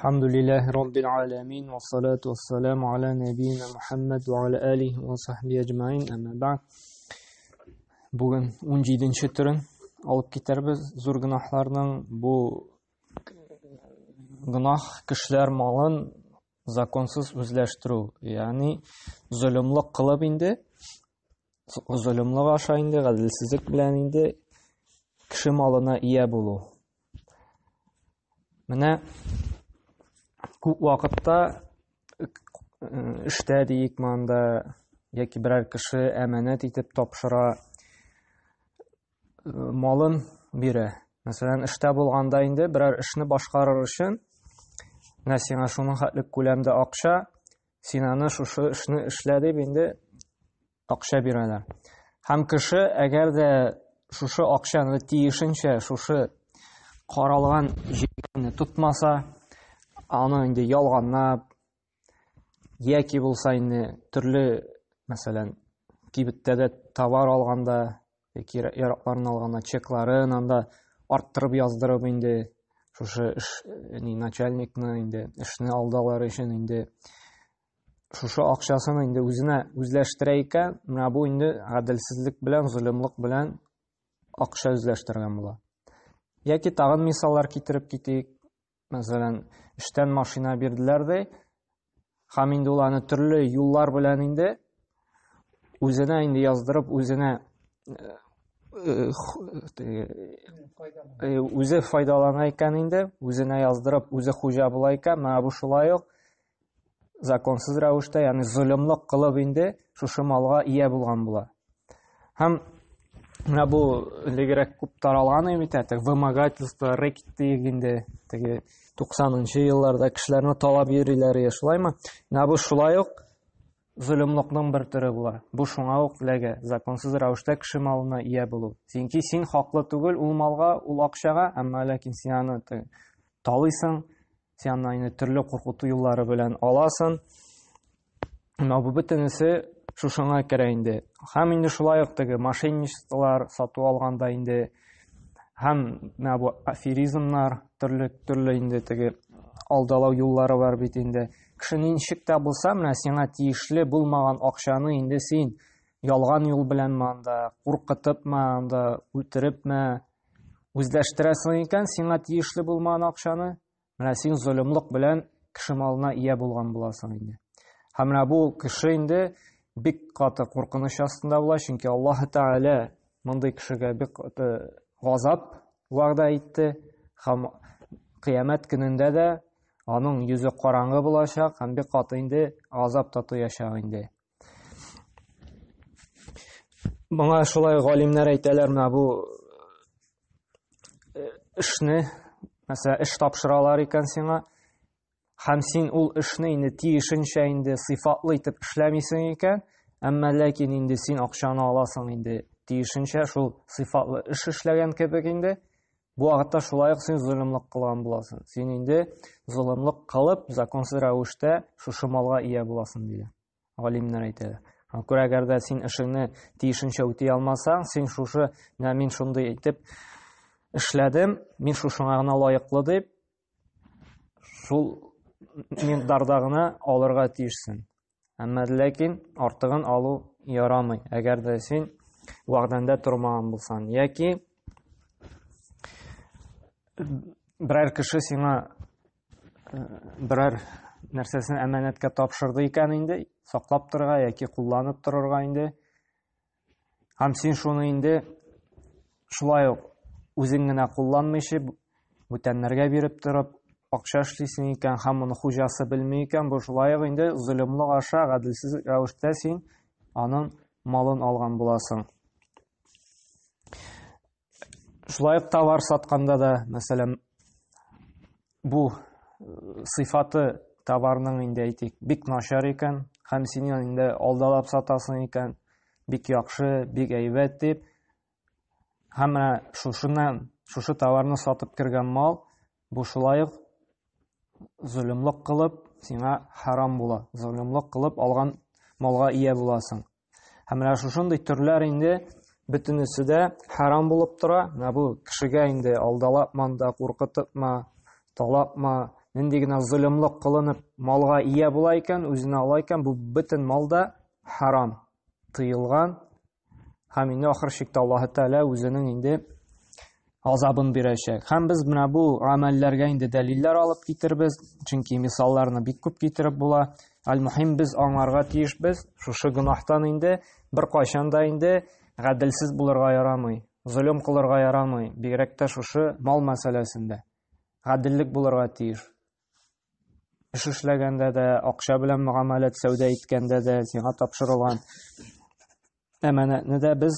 Elhamdülillahi Rabbil alemin ve salatu ve selamu ala nebiyyina Muhammed ve ala alihi ve sahbihi ecmain amma ba'd. Bugün 17-ci türün alıp gitarbiz. Zor günahlardan bu günah kişiler malın zakonsuz özleştiru. Yani zulümlük kılıp indi, zulümlük aşağı indi, adilsizlik bilen indi, kişi malına iya bulu. Mene көп вакытта эштә дейик манда яки берәр кеше әманәт итеп тапшыра, малын бирә. Мәсәлән, эштә булганда инде берәр эшне башкарыр өчен сиңа шуның хәтлек күләмдә акча, син аны шушы эшне эшлә дип инде акча бирәләр. Һәм кеше әгәр дә шушы акчаны тиешенчә шушы каралган җирне тотмаса, аны инде ялганлап, яки булса инде төрле, мәсәлән, кибеттә товар алганда, яки яракларын алганда чекларын анда арттырып яздырып инде шушы начальникны инде эшне алдалар өчен инде шушы акчасын инде үзенә үзләштерә икән, менә бу инде гаделсезлек белән, zulümлек белән акча үзләштергән була. Яки тагын мисаллар китереп китик. Мәсәлән, эштән машина бирделәр дә, һәм инде ул аны төрле юллар белән инде үзенә инде яздырып, үзе файдалана икән инде, үзенә яздырып, үзе хуҗа була икән, менә бу шулай ук законсыз рәвештә, ягъни zulümлек кылып инде шушы малга ия булган була. Һәм менә бу элегрәк күп таралган бит, вымогательство, рэкет дигәндә, теге 90-нчы елларда кешеләрне талап йөриләр, шулаймы? Менә бу шулай ук zulümлекнең бер төре була. Бу шуңа ук ләгә законсыз рәвештә кеше малына ия булу. Синки син хаклы түгел ул малга, ул акчага, әмма ләкин син аны талыйсың, син аны төрле куркыту юллары белән аласың. Менә бу бөтенесе шушыңа керә инде. Һәм инде шулай ук теге мошенничестволар сату алганда инде, һәм менә бу аферизмнар, төрле инде теге алдалау юллары бар бит инде. Кеше ничек тә булса, менә сиңа тиешле булмаган акчаны инде син ялган юл белән манда куркытыпмы, анда үтерепме үзләштерәсең икән, сиңа тиешле булмаган акчаны, менә син zulümлек белән кеше малына ия булган буласың инде. Һәм менә бу кеше инде бик каты куркыныч астында була, чөнки Аллаһ Тәгалә мондый кешегә бик каты газап вәгъдә итте, һәм кыямәт көнендә дә аның йөзе караңгы булачак, һәм бик каты инде газап татыячак инде. Моңа шулай галимнәр әйтәләр, менә бу эшне, мәсәлән, эш тапшыралар икән сиңа, һәм син ул эшне инде тиешенчә инде сыйфатлы итеп эшләмисең икән, әмма ләкин инде син акчаны аласың инде тиешенчә шул сыйфатлы эш эшләгән кебек инде, бу вакытта шулай ук син zulümлек кылган буласың. Син инде zulümлек кылып, законсыз рәвештә шушы малга ия буласың диде. Галимнәр әйтәләр. Күрә әгәр дә син эшеңне тиешенчә үти алмасаң, син шушы, мин шундый итеп эшләдем, мин шушыңа гына лаеклы дип, шул миндарда гына алырга тиешсең. Әмма ләкин артыгын алу ярамый, әгәр дә син вәгъдәндә тормаган булсаң. Яки берәр кеше сиңа берәр нәрсәсен әманәткә тапшырды икән инде, саклап торырга яки кулланып торырга инде. Һәм син шуны инде шулай ук үзең генә кулланмыйча бүтәннәргә биреп торып акча эшлисең икән, һәм моны хуҗасы белми икән, бу шулай ук инде zulümлек аша гаделсез рәвештә син аның малын алган буласың. Шулай ук товар сатканда да, мәсәлән, бу сыйфаты товарның инде әйтик бик начар икән, һәм син инде алдалап сатасың икән, бик яхшы, бик әйбәт дип, һәм шушы товарны сатып кергән мал, бу шулай ук zulümлек кылып сиңа харам була. Zulümлек кылып алган малга ия буласың. Һәм менә шушындый төрләр инде бөтенесе дә харам булып тора. Менә бу кешегә инде алдалапмы, куркытыпмы, талапмы, нинди генә золымлык кылынып малга ия була икән, үзенә ала икән, бу бөтен малда харам, тыелган. Һәм инде ахыр чиктә Аллаһ Тәгалә үзенең инде азабын бирәчәк. Һәм без менә бу гамәлләргә инде дәлилләр алып китербез, чөнки мисалларны бик күп китереп була. Аль-мухим, без аңларга тиешбез, шушы гынаһтан инде бер кайчан да инде гаделсез булырга ярамый, zulm кылырга ярамый, бигрәк тә шушы мал мәсьәләсендә. Гаделлек булырга тиеш. Эш эшләгәндә дә, акча белән муамалат сәүдә иткәндә дә, сиңа тапшырылган әманәтне дә без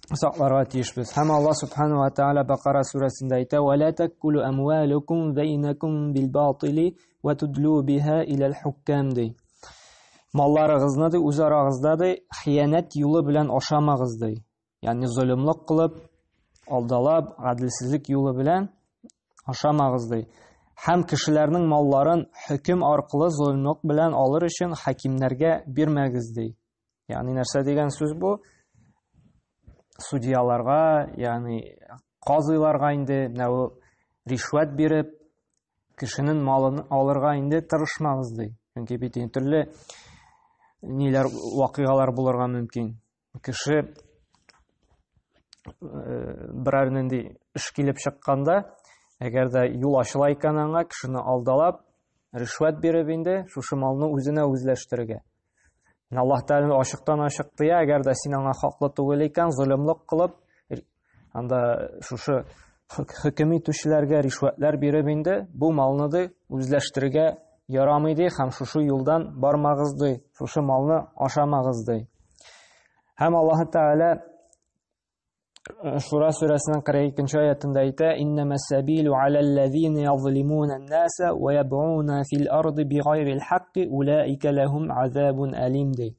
сакларга тиешбез. Һәм Аллаһ Субханаһу ва Тааля Бакара сүрәсендә әйтә: "Ва ла такулу амвалукум бәйнакум бил батили ва тудлу биха илал хуккам" ди. Малларыгызны үз арагызда хыянат юлы белән ашамагыз ди. Ягъни зулымлык кылып, алдалап, гаделсезлек юлы белән ашамагыз ди. Һәм кешеләрнең малларын хөкем аркылы зулымлык белән алыр өчен хакимнәргә бирмәгез ди. Ягъни нәрсә дигән сүз бу? Судьяларга, ягъни казыйларга инде нәү ришват биреп, кешенең малын алырга инде тырышмагыз ди. Чөнки бит төрле ниләр вакыйгалар булырга мөмкин. Кеше берәр нинди эш килеп чыкканда, әгәр дә юл ачыла икән аңа, кешене алдалап, ришват биреп инде шушы малны үзенә үзләштерергә. Аллаһ Тәгалә ачыктан ачык тыя, әгәр дә син аңа хаклы түгел икән, зулымлык кылып, анда шушы хөкем итүчеләргә ришватлар биреп инде бу малны үзләштерергә ярамый ди, һәм шушы юлдан бармагыз ди, шушы малны ашамагыз ди. Һәм Аллаһ Тәгалә Шура сүрәсенең 42-нче аятында әйтә: "Иннамас сабилу алаллазина yazlimuna an-nаса ва ябгуна фил арди бигайрил хакки улаика лахум азабун алим" ди.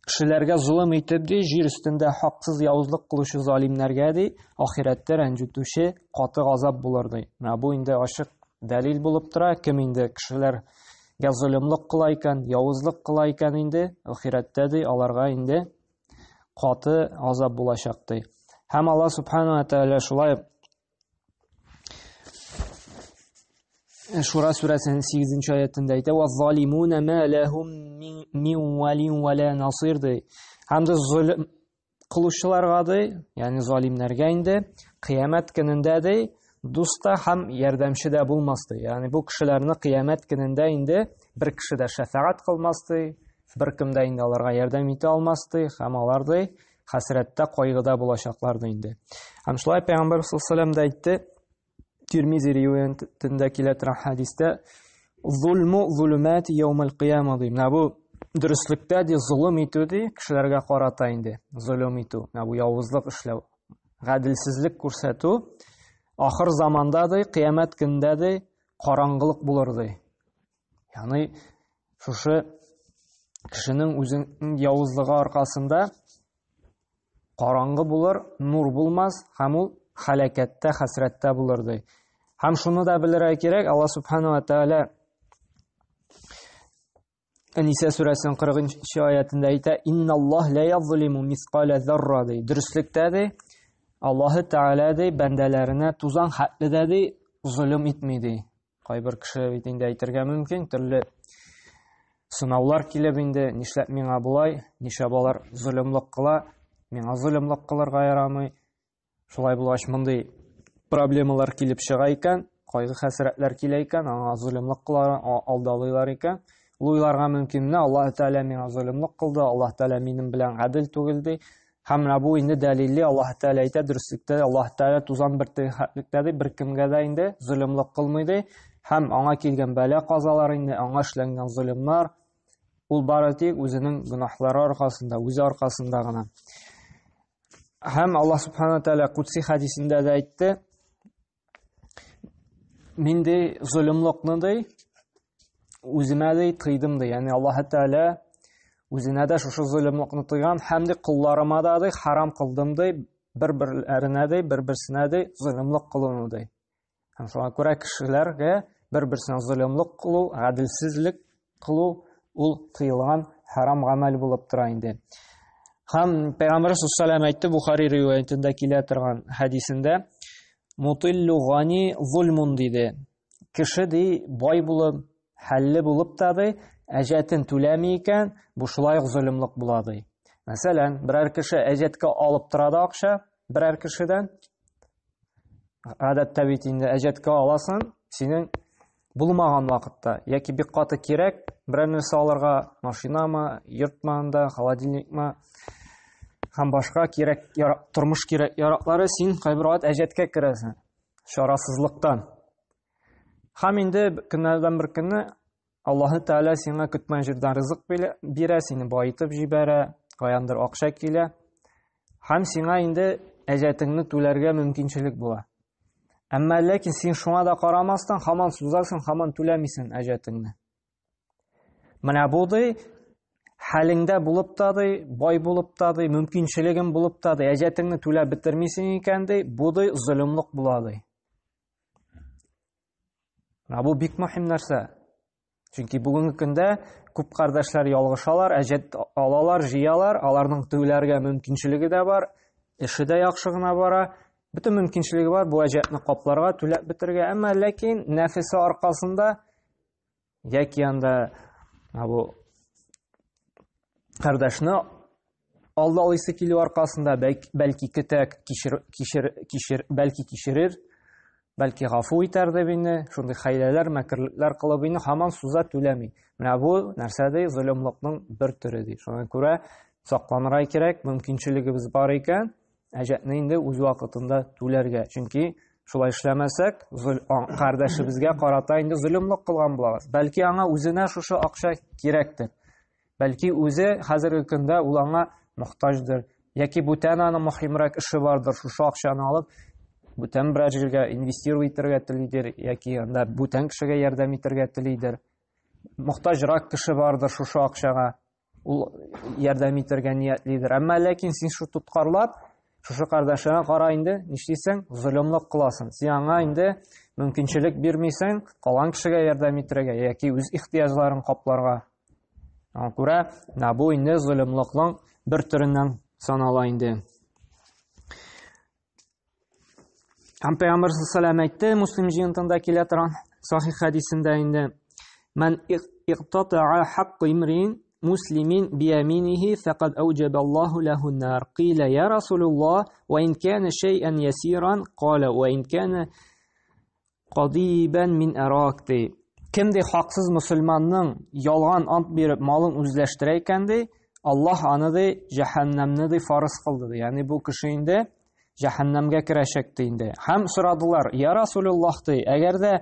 Кешеләргә зулым итеп ди, җир өстендә хаксыз явызлык кылучы залимнәргә ди, ахирәттә рәнҗетүче каты газап булыр ди. Менә бу инде ачык дәлил булып тора, кем инде кешеләргә зулымлык кыла икән, явызлык кыла икән инде, ахирәттә ди аларга инде каты азап булачак ди. Һәм Аллаһ Субханаһу ва Тааля шулай Шура сүрәсенең 8-нче аятында әйтә: "Ваз-залимуна ма лахум мин валин ва ла насир" ди. Һәм дә зулм кылучыларга ди, ягъни залимнәргә инде кыямәт көнендә ди дуста һәм ярдәмче дә булмас ди. Ягъни бу кешеләрне кыямәт көнендә инде бер кеше дә шафаат кылмас ди, беркем дә инде аларга ярдәм итә алмас ди, һәм алар ди хәсрәттә, кайгыда булачаклар ди инде. Һәм шулай Пәйгамбәр саллаллаһу алейһи ва сәлләм дә әйтте, Тирмизи риваятендә килә торган хәдистә: "Зулму зулумати яумал кыяма" ди. Менә бу дөрестлектә ди зулым итү ди, кешеләргә карата инде зулым итү, менә бу явызлык эшләү, гаделсезлек күрсәтү ахыр заманда ди, кыямәт көндә ди караңгылык булыр ди. Ягъни шушы кешенең үзенең явызлыгы аркасында караңгы булыр, нур булмас, һәм ул халакәттә, хәсрәттә булыр ди. Һәм шуны да белергә кирәк, Аллаһ Субханаһу ва Тааля Ниса сүрәсенең 40-нче аятында әйтә: "Инналлаһ ла язлиму мисқала зарра" ди. Дөрестлектә ди, Аллаһ Тааля ди бәндәләренә тузан хәтле дә ди зулм итми ди. Кайбер кеше бит инде әйтергә мөмкин, төрле сынаулар килеп инде, нишләп миңа булай, нишләп алар зулымлык кыла, миңа зулымлык кылырга ярамый. Шулай булгач мондый проблемалар килеп чыга икән, кайгы хәсрәтләр килә икән, аңа зулымлык кылар, алдалыйлар икән. Уйларга мөмкин, Аллаһ Тааля миңа зулымлык кылды, Аллаһ Тааля минем белән гадел түгел ди. Һәм менә бу инде дәлилле, Аллаһ Тааля әйтә, дөреслекдә Аллаһ Тааля тузан бер хәтлектә ди, бер кемгә дә инде зулымлык кылмый ди. Һәм аңа килгән бәла казалар инде, аңа эшләнгән зулымнар ул бары тик үзенең гөнаһлары аркасында, үзе аркасында гына. Һәм Аллаһ Субханаһу ва Тааля Кудси хадисендә дә әйтте: "Мин ди зулымлыкны ди үземә ди тыйдым ди." Ягъни Аллаһ Тааля үзенә дә шушы зулымлыкны тыйган, һәм ди кулларыма да ди харам кылдым ди, бер-берләренә ди, бер-берсенә ди зулымлык кылуны ди. Һәм шуңа күрә кешеләргә бер-берсенә зулымлык кылу, гаделсезлек кылу ул тыелган харам гамәл булып тора инде. Һәм Пәйгамбәр саллаллаһу алейһи ва сәлләм әйтте Бухари риваятендә килә торган хәдисендә: "Мутиллу гани зулмун" диде. кеше ди бай булып, хәлле булып та ди, әҗәтен түләми икән, бу шулай ук зөлемлек була ди. Мәсәлән, берәр кеше әҗәткә алып тора да акча, берәр кешедән. Гадәттә бит инде әҗәткә аласың, синең булмаган вакытта, яки бик каты кирәк, берәр нәрсә алырга, машинамы, йортманда, холодильникмы, һәм башка кирәк, тормыш кирәк яраклары син кайбер вакыт әҗәткә керәсең, шарасызлыктан. Һәм инде көннәрдән бер көнне Аллаһ Тәгалә сиңа көтмәгән җирдән ризык бирә, сине баетып җибәрә, каяндыр акча килә. Һәм сиңа инде әҗәтеңне түләргә мөмкинчелек була. Әмма ләкин син шуңа да карамастан һаман сузасың, һаман түләмисең әҗәтеңне. Менә бу ди хәлеңдә булып та ди, бай булып та ди, мөмкинчелегең булып та ди, әҗәтеңне түләп битермисең икән ди, бу ди зөлемлек була ди. Менә бу бик мөһим нәрсә. Чөнки бүгенге көндә күп кардәшләр ялгышалар, әҗәт алалар, җыялар, аларның түләргә мөмкинчелеге дә бар, эше дә яхшы гына бара. Bütün mümkünçülüğü var bu әҗәтне капларга, түләп бетергә, әмма ләкин нәфесе аркасында яки анда бу кардәшне алдалыйсы килү аркасында бәлки көтәк бәлки кичерер, бәлки гафу итәр дип инде, шундый хәйләләр, мәкерлекләр кылып инде һаман суза түләми. Менә бу нәрсәдә зөлемлекнең бер төре ди. Шуңа күрә сакланырга кирәк, мөмкинчелегебез бар икән, әҗәтне инде үз вакытында түләргә. Чөнки шулай эшләмәсәк, кардәшебезгә карата инде зөлемлек кылган булабыз. Бәлки аңа үзенә шушы акча кирәктер. Бәлки үзе хәзерге көндә ул аңа мохтаҗдыр. Яки бүтән аны мөһимрәк эше бардыр, шушы акчаны алып бүтән берәр җиргә инвестировать итәргә телидер, яки анда бүтән кешегә ярдәм итәргә телидер. Мохтаҗрак кеше бардыр шушы акчага, ул ярдәм итәргә ниятлидер. Әмма ләкин син шу тоткарлап шушы кардәшеңә кара инде, нишлисең? Зөлемлек кыласың. Син аңа инде мөмкинчелек бирмисең, калган кешегә ярдәм итәргә яки үз ихтияҗларын капларга. Аңа күрә, бу инде зөлемлекнең бер төреннән санала инде. Пәйгамбер саллаллаһу әйтте, Муслим җыентында килә торган сахих хәдисендә инде: "Ман иqtata'a хақq имрин مسلم بيمينه فقد أوجب الله له النار قيل يا رسول الله وإن كان شيئا يسيرا قال وإن كان قضيبا من أراك." Kim de haksız Müslümanның ялган ант биреп малын үзләштерә икән ди, Аллаһ аны ди җәһәннәмне ди фарыз кылды ди. Ягъни бу кеше инде җәһәннәмгә керәчәк ди инде. Һәм сорадылар: "Я Расулуллаһ ди, әгәр дә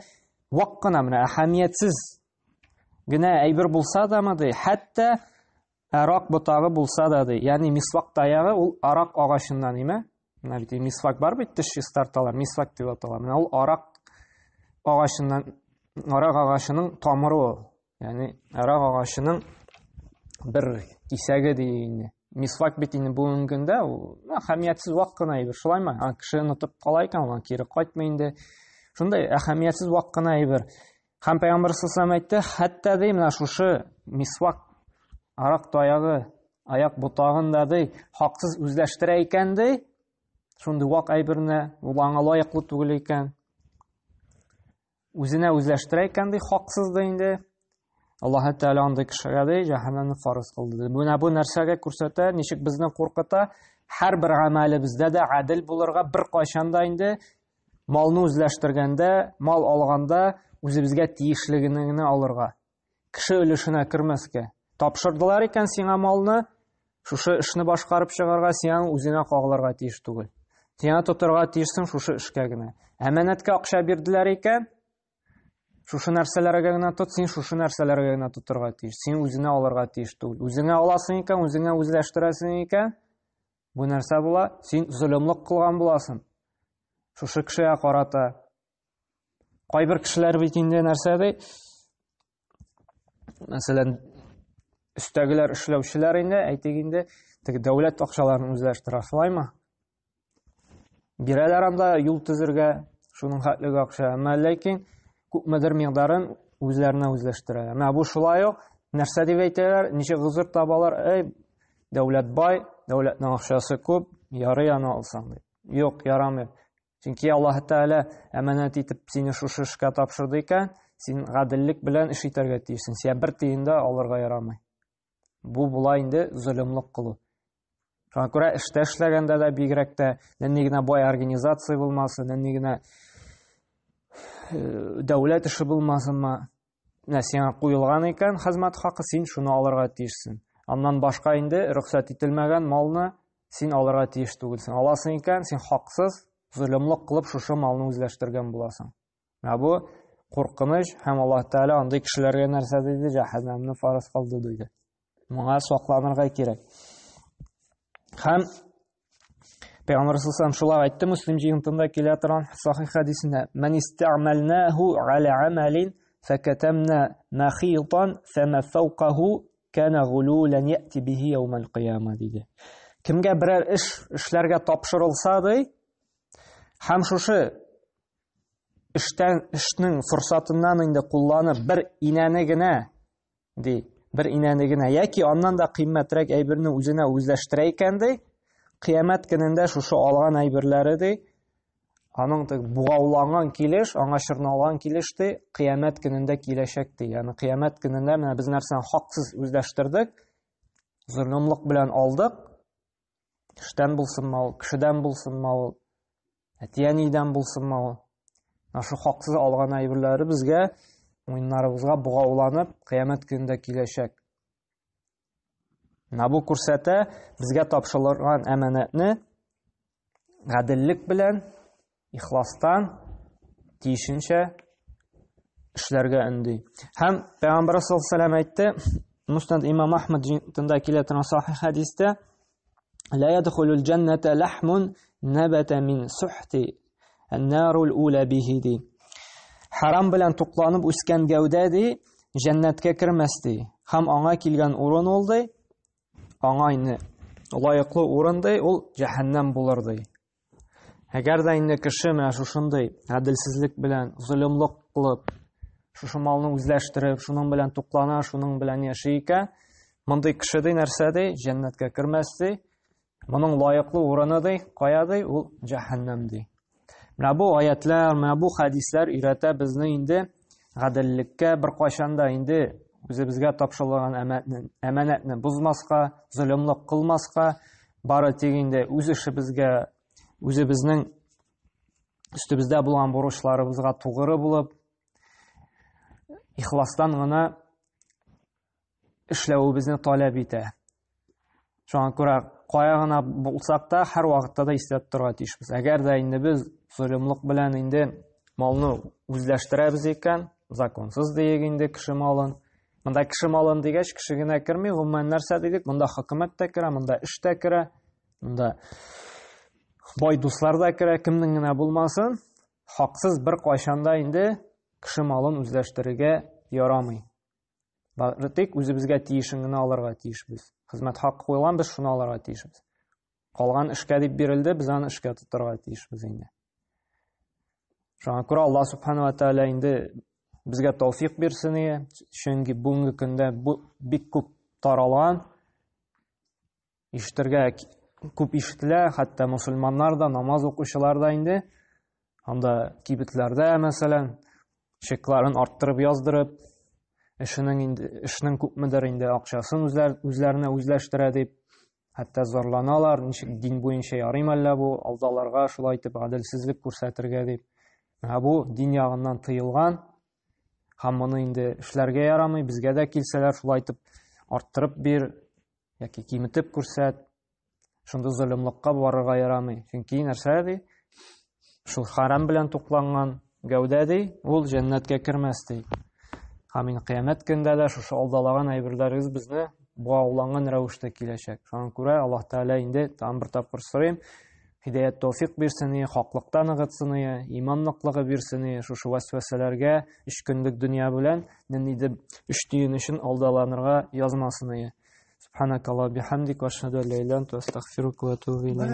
вак кына менә әһәмиятсез генә әйбер булса да ди, хәтта арак ботагы булса да ди, ягъни мисвак таягы ул арак агачыннан име? Менә бит мисвак бар бит, теш чистарталар, мисвак дип аталар. Менә ул арак агачыннан, арак агачының тамыры ул. Ягъни арак агачының бер кисәге ди инде. Мисвак бит инде бүгенге көндә ул әһәмиятсез вак кына әйбер, шулаймы? Кеше онытып кала икән, ул кире кайтмый инде. Шундай әһәмиятсез вак кына әйбер. Һәм Пәйгамбер саллаллаһу алейһи ва сәллям әйтте, хәтта ди менә шушы мисвак арак таягы, аяк ботагында ди хаксыз үзләштерә икән ди, шундый вак әйберне ул аңа лаеклы түгел икән. Үзенә үзләштерә икән ди хаксыз да инде. Аллаһ Тәгалә андый кешегә ди җәһәннәмне фарыз кылды. Менә бу нәрсәгә күрсәтә, ничек безне куркыта, һәрбер гамәлебездә дә гадел булырга, бер кайчан да инде малны үзләштергәндә, мал алганда үзебезгә тиешлегене генә алырга. Кеше өлешенә кермәскә. Тапшырдылар икән сиңа малны, шушы эшне башкарып чыгарга, сиңа үзенә кагылырга тиеш түгел. Сиңа тотырга тиешсең шушы эшкә генә. Әманәткә акча бирделәр икән, шушы нәрсәләргә генә тот, син шушы нәрсәләргә генә тотырга тиеш. Син үзенә алырга тиеш түгел. Үзеңә аласың икән, үзеңә үзләштерәсең икән, бу нәрсә була, син зөлемлек кылган буласың. Шушы кешегә карата. Кайбер кешеләр бит инде нәрсә ди? Мәсәлән, өстәгеләр эшләүчеләр инде, әйтик инде, теге дәүләт акчаларын үзләштерә, шулаймы? Бирәләр анда юл төзергә, шуның хәтлеге акча, әмма ләкин күпмедер мигдарын үзләренә үзләштерә. Менә бу шулай ук нәрсә дип әйтәләр, ничек гызыр табалар, дәүләт бай, дәүләтнең акчасы күп, ярый аны алсаң ди. Юк, ярамый. Чөнки Аллаһ Тәгалә әманәт итеп сине шушы эшкә тапшырды икән, син гаделлек белән эш итәргә тиешсең. Сиңа бер тиен дә алырга ярамый. Бу була инде зөлемлек кылу. Шуңа күрә эштә эшләгәндә дә бигрәк тә нинди генә бай организация булмасын, нинди генә дәүләт эше булмасынмы, сиңа куелган икән хезмәт хакы, син шуны алырга тиешсең. Аннан башка инде рөхсәт ителмәгән малны син алырга тиеш түгелсең. Аласың икән, син хаксыз зөлемлек кылып шушы малны үзләштергән буласың. Бу куркыныч һәм Аллаһ Тәгалә андый кешеләргә нәрсә диде? Җәһәннәмне фарыз кылды диде. Моңа сакланырга кирәк. Һәм Пәйгамбәр саллаллаһу шулай әйтте, Муслим җыентында килә торган сахих хадисендә: "Ман истәгъмәлнәһу ала амалин факатамна махитан фама фауқаху кана гулулан яти биһи яумал қияма" диде. Кемгә берәр эшләргә тапшырылса ди, һәм шушы эшнең форсатыннан инде кулланып бер инәне генә яки аннан да кыйммәтрәк әйберне үзенә үзләштерә икән ди, кыямәт көнендә шушы алган әйберләре ди, аның бугауланган килеш, аңа чорналган килеш ди, кыямәт көнендә киләчәк ди. Ягъни кыямәт көнендә менә без нәрсәне хаксыз үзләштердек, зөлемлек белән алдык, эштән булсынмы, кешедән булсынмы, әтиәнидән булсынмы, шу хаксыз алган әйберләре безгә, муеннарыбызга бугауланып, кыямәт көнендә киләчәк. Бу күрсәтә безгә тапшырылган әманәтне гаделлек белән, ихластан, тиешенчә эшләргә өнди. Һәм Пәйгамбәр саллаллаһу алейһи ва саллям әйтте, Муснад имам Ахмад җыентында килә торган сахих хадистә: "Ла ядхулул җанната лахмун набата мин сухти ан-нарул ула биһи" ди. Харам белән тукланып үскән гәүдә ди, җәннәткә кермәс ди. Һәм аңа килгән урын ул ди, аңа инде лаеклы урын ди, ул җәһәннәм булыр ди. Әгәр дә инде кеше менә шушындый гаделсезлек белән, зөлемлек кылып, шушы малны үзләштереп, шуның белән туклана, шуның белән яши икән, мондый кеше ди нәрсә ди, җәннәткә кермәс ди. Моның лаеклы урыны ди, кая ди, ул җәһәннәм ди. Менә бу аятлар, менә бу хадислар өйрәтә безне инде гаделлеккә беркайчан да инде үзебезгә тапшырылган әманәтне бузмаска, зөлемлек кылмаска, бары тик инде үз эшебезгә, үзебезнең үстебездә булган бурычларыбызга тугры булып, ихластан гына эшләвебезне таләп итә. Шуңа күрә кая гына булсак та, һәр вакытта да истәп торырга тиешбез. Әгәр дә инде без зөлемлек белән инде малны үзләштерәбез икән, законсыз диек инде кеше малын. Монда кеше малын дигәч, кеше генә керми, гомумән нәрсә дидек? Монда хөкүмәт тә керә, монда эш тә керә, монда бай дуслар да керә, кемнең генә булмасын, хаксыз бер кайчанда инде кеше малын үзләштерергә ярамый. Бары тик үзебезгә тиешен генә алырга тиешбез. Хезмәт хакы куелган, без шуны алырга тиешбез. Калган эшкә дип бирелде, без аны эшкә тотарга тиешбез инде. Шуңа күрә Аллаһ субхана ва тааля инде безгә тауфик бирсен, чөнки бүгенге көндә бик күп таралган, ишетергә күп ишетелә, хәтта мусульманнар да, намаз укучылар да инде анда кибетләрдә, мәсәлән, чекларын арттырып яздырып, эшнең күпмедер инде акчасын үзләренә үзләштерә дип, хәтта зарланалар, ничек дин буенча ярыймы әллә бу, алдаларга шулай итеп гаделсезлек күрсәтергә дип. Бу дин ягыннан тыелган, һәм моны инде эшләргә ярамый, безгә дә килсәләр шулай итеп арттырып бир, яки киметеп күрсәт, шунда зөлемлеккә барырга ярамый. Чөнки нәрсә ди? Шул харам белән тукланган гәүдә ди, ул җәннәткә кермәс ди. Һәм инде кыямәт көндә дә шушы алдалаган әйберләрегез безне буауланган рәвештә киләчәк. Шуңа күрә Аллаһ Тәгалә инде тагын бер тапкыр сорыйм, hidoyat tawfiq bersin, haqliqdan ig'itsin, iymon ниqlig'i bersin, shu vasvasalarga 3 kunlik dunyo bilan nima 3 tiyin uchun aldalanirga yozmasin. Subhanakallah bihamdik va ashhadu an la ilaha illa anta astaghfiruka va atubu ilayk.